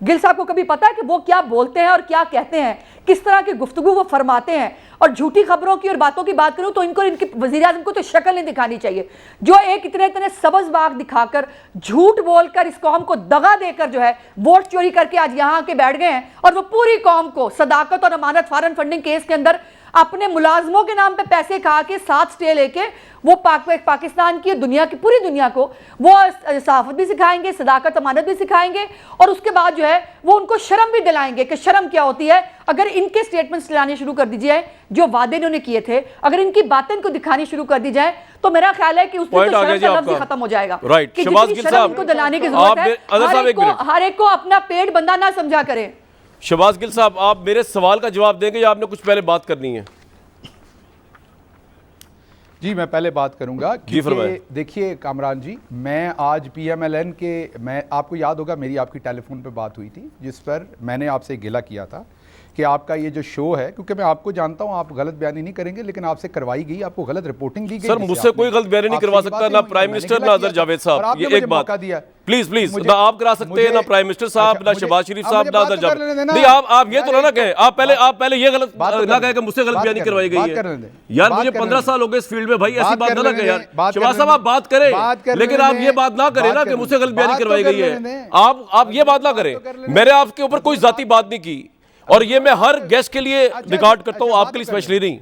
गिल साहब को कभी पता है कि वो क्या बोलते हैं और क्या कहते हैं, किस तरह की गुफ्तगू वो फरमाते हैं? और झूठी खबरों की और बातों की बात करूं तो इनको, इनके वजीर आज़म को तो शक्ल नहीं दिखानी चाहिए, जो एक इतने सब्ज़ बाग दिखाकर, झूठ बोलकर, इस कौम को दगा देकर जो है वोट चोरी करके आज यहाँ आके बैठ गए हैं। और वो पूरी कौम को सदाकत और अमानत फॉरेन फंडिंग केस के अंदर अपने मुलाजमों के नाम पे पैसे खा के 7 स्टे लेके वो पाकिस्तान की, दुनिया की, पूरी दुनिया को वो सहाफत भी सिखाएंगे, सदाकत अमानत भी सिखाएंगे, और उसके बाद जो है वो उनको शर्म भी दिलाएंगे कि शर्म क्या होती है। अगर इनके स्टेटमेंट्स लाने शुरू कर दीजिए जो वादे इन्होंने किए थे, अगर इनकी बातें इनको दिखानी शुरू कर दी जाए, तो मेरा ख्याल है कि उस दिन तो शर्म का लफ्ज़ ही खत्म हो जाएगा। राइट, शहबाज गिल साहब, इनको दिलाने की जरूरत है, हर एक को अपना पेट बंदा ना समझा करें। शहबाज गिल साहब, आप मेरे सवाल का जवाब देंगे या आपने कुछ पहले बात करनी है? जी मैं पहले बात करूंगा। देखिए कामरान जी, मैं आज PMLN के, मैं आपको याद होगा मेरी आपकी टेलीफोन पे बात हुई थी जिस पर मैंने आपसे गिला किया था कि आपका ये जो शो है, क्योंकि मैं आपको जानता हूं आप गलत बयानी नहीं करेंगे, लेकिन आपसे करवाई गई, आपको गलत रिपोर्टिंग दी गई। सर मुझसे कोई गलत बयानी नहीं करवा सकता, ना प्राइम मिनिस्टर ना अजहर जावेद साहब। ये एक बात दिया, प्लीज प्लीज, ना आप करा सकते हैं, ना प्राइम मिनिस्टर साहब, ना शहबाज शरीफ साहब, ना अजहर जावेद। नहीं, आप ये तो ना कहें, आप पहले ये गलत ना कहें कि मुझसे गलत बयानी करवाई गई है। यार मुझे 15 साल हो गए इस फील्ड में भाई, ऐसी बात ना कहें यार। शहबाज साहब आप बात करें, लेकिन आप ये बात ना करें ना कि मुझसे गलत बयानी करवाई गई है। आप ये बात ना करें, मैंने आपके ऊपर कोई जाती बात नहीं की, और ये मैं हर गेस्ट के लिए रिकॉर्ड करता हूं, आपके लिए स्पेशली नहीं।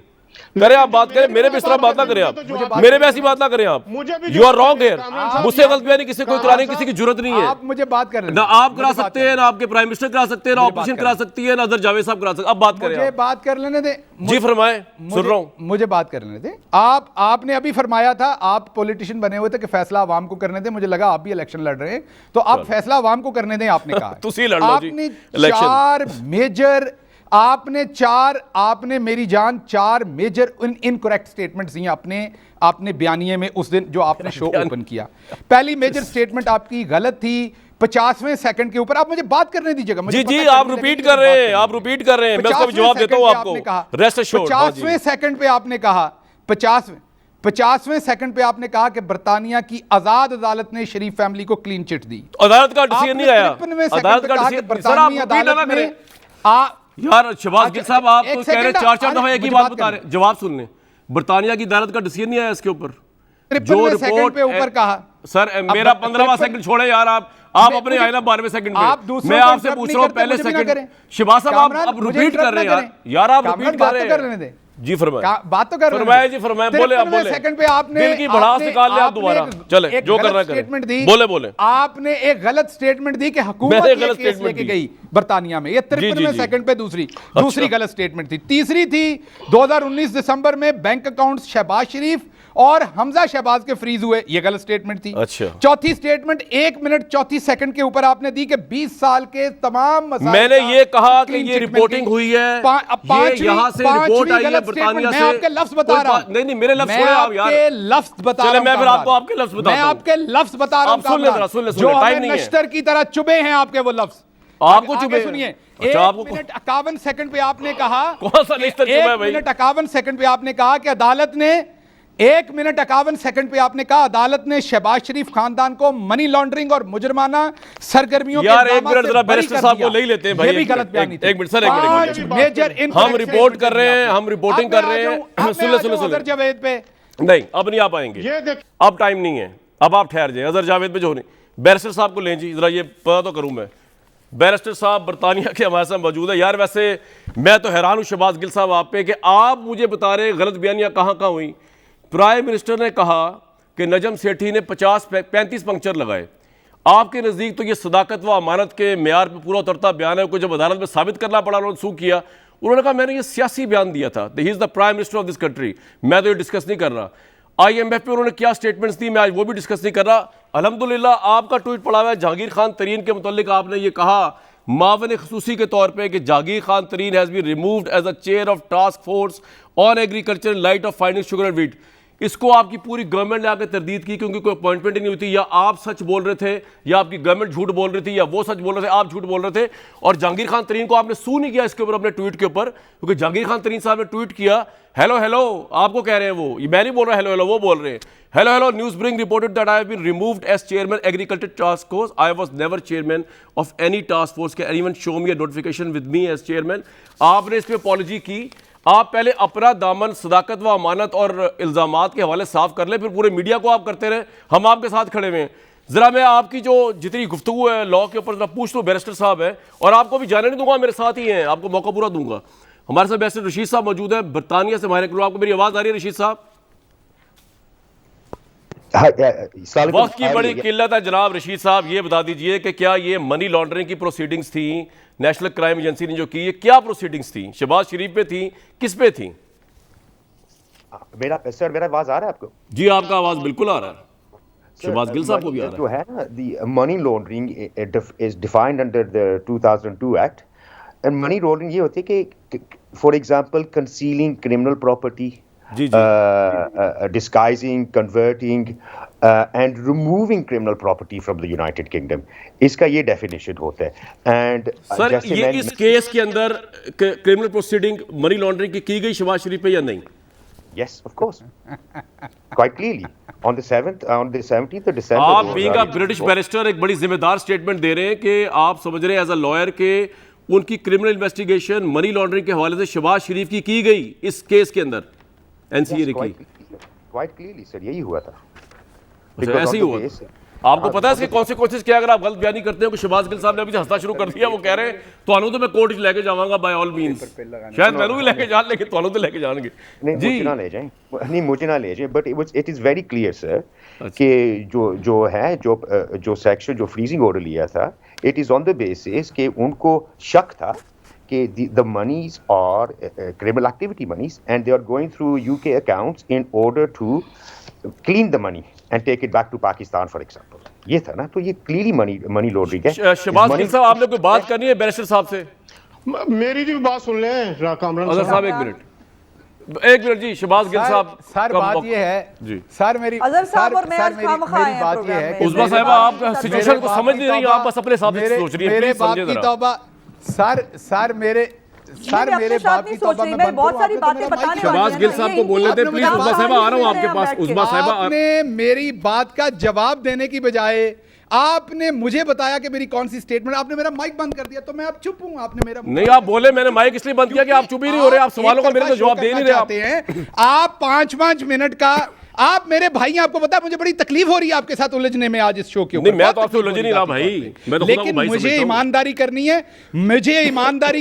करें आप बात करें, मेरे पे इस तरह बात ना करें, आप मेरे पे ऐसी बात ना करें। आप यू आर रॉन्ग हियर, मुझसे गलत बयानी किसी को कराने किसी की जरूरत नहीं है। आप मुझे बात कर, ना आप करा सकते हैं, ना आपके प्राइम मिनिस्टर करा सकते हैं, ना ऑपोजिशन करा सकती है, ना अजहर जावेद साहब करा सकते हैं। अब बात करें, मुझे बात कर लेने दे। जी फरमाएं, सुन रहा हूं। मुझे बात कर लेने दे। आपने अभी फरमाया था, आप पॉलिटिशियन बने हुए थे कि फैसला आवाम को करने दे। मुझे लगा आप भी इलेक्शन लड़ रहे हैं, तो आप फैसला आवाम को करने दें, आपने कहा। आपने 4 मेजर, आपने मेरी जान 4 मेजर इनकरेक्ट स्टेटमेंट्स दी आपने बयानिए में उस दिन जो आपने शो ओपन किया। पहली मेजर स्टेटमेंट आपकी गलत थी 50वें सेकंड के ऊपर। आप मुझे बात करने दीजिएगा। जी आप रिपीट कर रहे हैं, मैं उसका जवाब देता हूं आपको। Rest assured. 50वें सेकंड पे आपने कहा, 50वें सेकंड पे आपने कहा कि बरतानिया की आजाद अदालत ने शरीफ फैमिली को क्लीन चिट दी। अदालत का डिसीजन नहीं आया, अदालत का डिसीजन। बरतानी अदालत में यार शहबाज गिल साहब, आप तो कह रहे 4 दफा एक ही बात बता रहे, जवाब सुन लें। बरतानिया की अदालत का डिसीजन नहीं आया इसके ऊपर, जो रिपोर्ट पे ऊपर कहा। सर मेरा 15वां सेकंड छोड़े यार, आप अपने आए ना 12वें सेकंड में। मैं आपसे पूछ रहा हूं पहले सेकंड। शहबाज साहब आप रिपीट कर रहे हैं यार, आप रिपीट कर रहे हैं। जी फरमाएं, बात तो कर फरमाएं जी, फरमाएं, बोले आप बोले। सेकंड पे आपने दिल की भड़ास निकाल ले आप दोबारा, चले जो करना करें। बोले आपने एक गलत स्टेटमेंट दी कि हुकूमत ये केस लेके गई बरतानिया में। ये 53वें सेकंड पे दूसरी गलत स्टेटमेंट थी। तीसरी थी 2019 दिसंबर में बैंक अकाउंट शहबाज शरीफ और हमजा शहबाज के फ्रीज हुए, ये गलत स्टेटमेंट थी। अच्छा। चौथी स्टेटमेंट 1 मिनट 34 सेकंड के ऊपर आपने दी कि 20 साल के तमाम मसाइल, मैंने ये कहा कि ये रिपोर्टिंग हुई है, यहां से रिपोर्ट आई है बरतानिया से। मैं आपके लफ्ज बता रहा हूं। नहीं मेरे लफ्ज छोड़े आप यार, लफ्ज बता रहा हूं। मैं फिर आपको आपके लफ्ज बताता हूं। मैं आपके लफ्ज बता रहा हूं, सुन ले, जो हमें नश्तर की तरह चुभे हैं आपके वो लफ्ज। आपको चुभे, सुनिए। अच्छा, 1 मिनट 51 सेकंड पे आपने कहा, कौन सा नश्तर चुभा है भाई? 1 मिनट 51 सेकंड पे आपने कहा कि अदालत ने 1 मिनट 51 सेकंड पे आपने कहा अदालत ने शहबाज शरीफ खानदान को मनी लॉन्ड्रिंग और मुजरमाना सरगर्मियों के यार 1 मिनट जरा बैरिस्टर साहब को ले लेते हैं भाई। ये भी गलत बयानी थी। 1 मिनट सर, 1 मिनट मेजर हम रिपोर्ट कर रहे हैं, हम रिपोर्टिंग कर रहे हैं। सुन ले अजहर जावेद पे नहीं, अब नहीं आ पाएंगे, अब टाइम नहीं है, अब आप ठहर जाए। अजहर जावेद पे जो नहीं, बैरिस्टर साहब को लें जी, जरा ये पता तो करूं मैं। बैरिस्टर साहब बरतानिया के हमारे साथ मौजूद है। यार वैसे मैं तो हैरान हूं शहबाज गिल साहब आप पे कि आप मुझे बता रहे गलत बयानियां कहां हुई। प्राइम मिनिस्टर ने कहा कि नजम सेठी ने 35 पंक्चर लगाए। आपके नज़दीक तो ये सदाकत व अमानत के म्यार पर पूरा उतरता बयान है। कोई जब अदालत में साबित करना पड़ा, उन्होंने सू किया, उन्होंने कहा मैंने ये सियासी बयान दिया था, he is the prime minister of this country, मैं तो ये डिस्कस नहीं कर रहा। IMF पे उन्होंने क्या स्टेटमेंट्स दी, मैं आज वो भी डिस्कस नहीं कर रहा। अल्हम्दुलिल्लाह आपका ट्वीट पड़ा हुआ है जहांगीर खान तरीन के मुतल्लिक, आपने ये कहा मावन खसूसी के तौर पे कि Jahangir Khan Tareen has been removed as a chair of task force on agriculture in light of finding sugar and wheat. इसको आपकी पूरी गवर्नमेंट ने आकर तरदीद की क्योंकि कोई अपॉइंटमेंट ही नहीं हुई थी, या आप सच बोल रहे थे या आपकी गवर्नमेंट झूठ बोल रही थी, या वो सच बोल रहे थे आप झूठ बोल रहे थे। और जहांगीर खान तरीन को आपने सू नहीं किया इसके ऊपर अपने ट्वीट के ऊपर, क्योंकि जहांगीर खान तरीन साहब ने ट्वीट किया हेलो हेलो, आपको कह रहे हैं वो, मैं नहीं बोल रहा हेलो हेलो, वो बोल रहे हैं hello hello, news being reported that I have been removed as chairman agriculture task force, I was never chairman of any task force, can anyone show me a notification with me as chairman. आपने इस पे apology की, आप पहले अपना दामन सदाकत व अमानत और इल्जामात के हवाले साफ कर ले, फिर पूरे मीडिया को आप करते रहे, हम आपके साथ खड़े हुए हैं। जरा मैं आपकी जो जितनी गुफ्तगू है लॉ के ऊपर जरा पूछ लो, बैरिस्टर साहब है और आपको भी जाने नहीं दूंगा, मेरे साथ ही हैं, आपको मौका पूरा दूंगा। हमारे साथ बैरिस्टर रशीद साहब मौजूद है बरतानिया से, माहिर आपको मेरी आवाज आ रही है रशीद साहब? वक्त की बड़ी किल्लत है जनाब। रशीद साहब ये बता दीजिए कि क्या ये मनी लॉन्ड्रिंग की प्रोसीडिंग्स थी नेशनल क्राइम एजेंसी ने जो की, ये क्या प्रोसीडिंग्स थी? शहबाज शरीफ पे थी, किस पे थी? मेरा आवाज आ रहा है आपको? जी आपका आवाज बिल्कुल आ रहा है, शहबाज गिल साहब को भी आ रहा है। जो है ना, the money laundering is defined under the 2002 act, and money laundering ये होती है कि for example concealing criminal property, जी जी, disguising, converting, and removing criminal property from the United Kingdom. इसका ये definition होता है। And सर ये इस केस के अंदर क्रिमिनल प्रोसीडिंग मनी लॉन्ड्रिंग की गई शहबाज शरीफ पे या नहीं? Yes, of course, quite clearly on the 17th of December। आप बीइंग अ ब्रिटिश बैरिस्टर एक बड़ी जिम्मेदार स्टेटमेंट दे रहे हैं कि आप समझ रहे हैं एज अ लॉयर के उनकी क्रिमिनल इन्वेस्टिगेशन मनी लॉन्ड्रिंग के हवाले से शहबाज शरीफ की गई इस केस के अंदर, एनसीए की। Quite clearly सर, यही हुआ था। अच्छा, ऐसे ही हुआ। आपको पता है इसके कॉन्सिक्वेंसेस क्या अगर आप गलत बयानी करते हो? कि शहबाज गिल साहब ने अभी हंसना शुरू कर दिया, वो कह रहे हैं तो मैं कोर्ट लेके जाऊंगा बाय ऑल मींस, शायद मैं भी लेके जान, लेकिन तो लेके जाएंगे। नहीं मुझे ना ले जाएं, नहीं मुझे ना ले जाएं, but it is very clear sir कि जो सेक्शन जो फ्रीजिंग ऑर्डर लिया था, it is on the basis कि उनको शक था कि the monies are criminal activity monies and they are going through UK accounts in order to clean the money and take it back to Pakistan for example। ये था ना, तो ये clearly money laundering है। शहबाज गिल साहब आपने कोई बात करनी है बैरिस्टर साहब से? मेरी भी बात सुन लें कामरान साहब, एक मिनट जी। शहबाज गिल साहब, सर बात ये है जी सर, मेरी मेरी बात ये है कि उस्मा साहिबा आप सिचुएशन को समझ नहीं रही, आप बस अपने हिसाब से सोच रही हैं। मेरे बाप की तौबा सर मेरे बाप की तौबा में बहुत सारी बातें बताने शहबाज गिल साहब को बोलने दें प्लीज। उस्मा साहिबा आ रहा हूं आपके पास। उस्मा साहिबा, आपने मेरी बात का जवाब देने की बजाय आपने मुझे बताया कि मेरी कौन सी स्टेटमेंट, आपने मेरा माइक बंद कर दिया तो मैं अब चुप हूं। आपने मेरा नहीं, आप बोले, मैंने माइक इसलिए बंद किया कि आप चुप ही नहीं हो रहे, आप सवालों का मेरे को जवाब दे नहीं रहे। आप 5-5 मिनट का, आप मेरे भाई हैं, आपको पता है मुझे बड़ी तकलीफ हो रही है आपके साथ उलझने में आज इस शो के ऊपर। मैं तो आपसे उलझ नहीं रहा भाई, मैं तो लेकिन मुझे ईमानदारी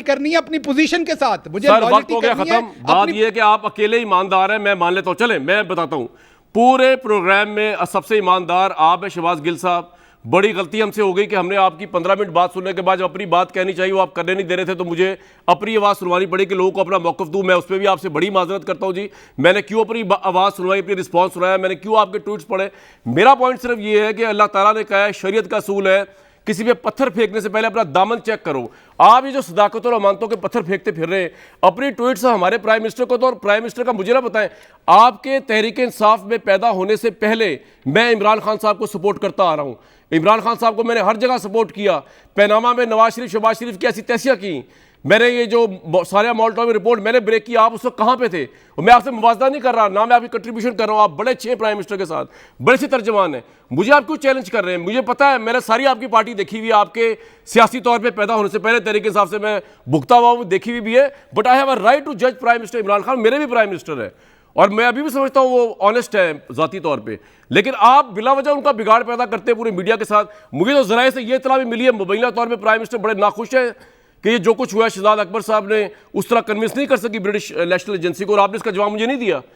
करनी है, अपनी पोजीशन के साथ। मुझे वक्त हो गया खत्म। बात यह है कि आप अकेले ईमानदार हैं, मैं मान लेता हूं। चले मैं बताता हूं, पूरे प्रोग्राम में सबसे ईमानदार आप है शहबाज गिल साहब। बड़ी गलती हमसे हो गई कि हमने आपकी 15 मिनट बात सुनने के बाद जब अपनी बात कहनी चाहिए वो आप करने नहीं दे रहे थे, तो मुझे अपनी आवाज़ सुनवानी पड़ी कि लोगों को अपना मौक़िफ़ दूं। मैं उस पर भी आपसे बड़ी माजरत करता हूं जी। मैंने क्यों अपनी आवाज़ सुनवाई, अपनी रिस्पॉन्स सुनाया, मैंने क्यों आपके ट्वीट्स पढ़े? मेरा पॉइंट सिर्फ ये है कि अल्लाह ताला ने कहा है, शरीयत का असूल है, किसी पे पत्थर फेंकने से पहले अपना दामन चेक करो। आप ये जो सदाकत और अमानतों के पत्थर फेंकते फिर रहे हैं अपनी ट्वीट से हमारे प्राइम मिनिस्टर को, तो और प्राइम मिनिस्टर का मुझे ना बताएं, आपके तहरीक इंसाफ में पैदा होने से पहले मैं इमरान खान साहब को सपोर्ट करता आ रहा हूँ। इमरान खान साहब को मैंने हर जगह सपोर्ट किया। पैनामा में नवाज शरीफ शहबाज शरीफ की ऐसी तैसियाँ की, मैंने ये जो सारे मोल्टो में रिपोर्ट मैंने ब्रेक किया, आप उस वक्त कहाँ पे थे? और मैं आपसे मुवाजना नहीं कर रहा, ना मैं आपकी कंट्रीब्यूशन कर रहा हूँ। आप बड़े अच्छे प्राइम मिनिस्टर के साथ, बड़े से तर्जमान हैं। मुझे आप क्यों चैलेंज कर रहे हैं? मुझे पता है, मैंने सारी आपकी पार्टी देखी हुई है, आपके सियासी तौर पर पैदा होने से पहले तरीके हिसाब से मैं भुगता हुआ देखी हुई भी है। But I have a right to जज प्राइम मिनिस्टर इमरान खान, मेरे भी प्राइम मिनिस्टर है और मैं अभी भी समझता हूँ वो ऑनेस्ट है ज़ाती तौर पे। लेकिन आप बिला वजह उनका बिगाड़ पैदा करते हैं पूरे मीडिया के साथ। मुझे तो ज़राए से ये इत्तला भी मिली है, मुबैना तौर पे प्राइम मिनिस्टर बड़े नाखुश है कि ये जो कुछ हुआ शहजाद अकबर साहब ने उस तरह कन्विंस नहीं कर सकी ब्रिटिश नेशनल एजेंसी को, और आपने इसका जवाब मुझे नहीं दिया।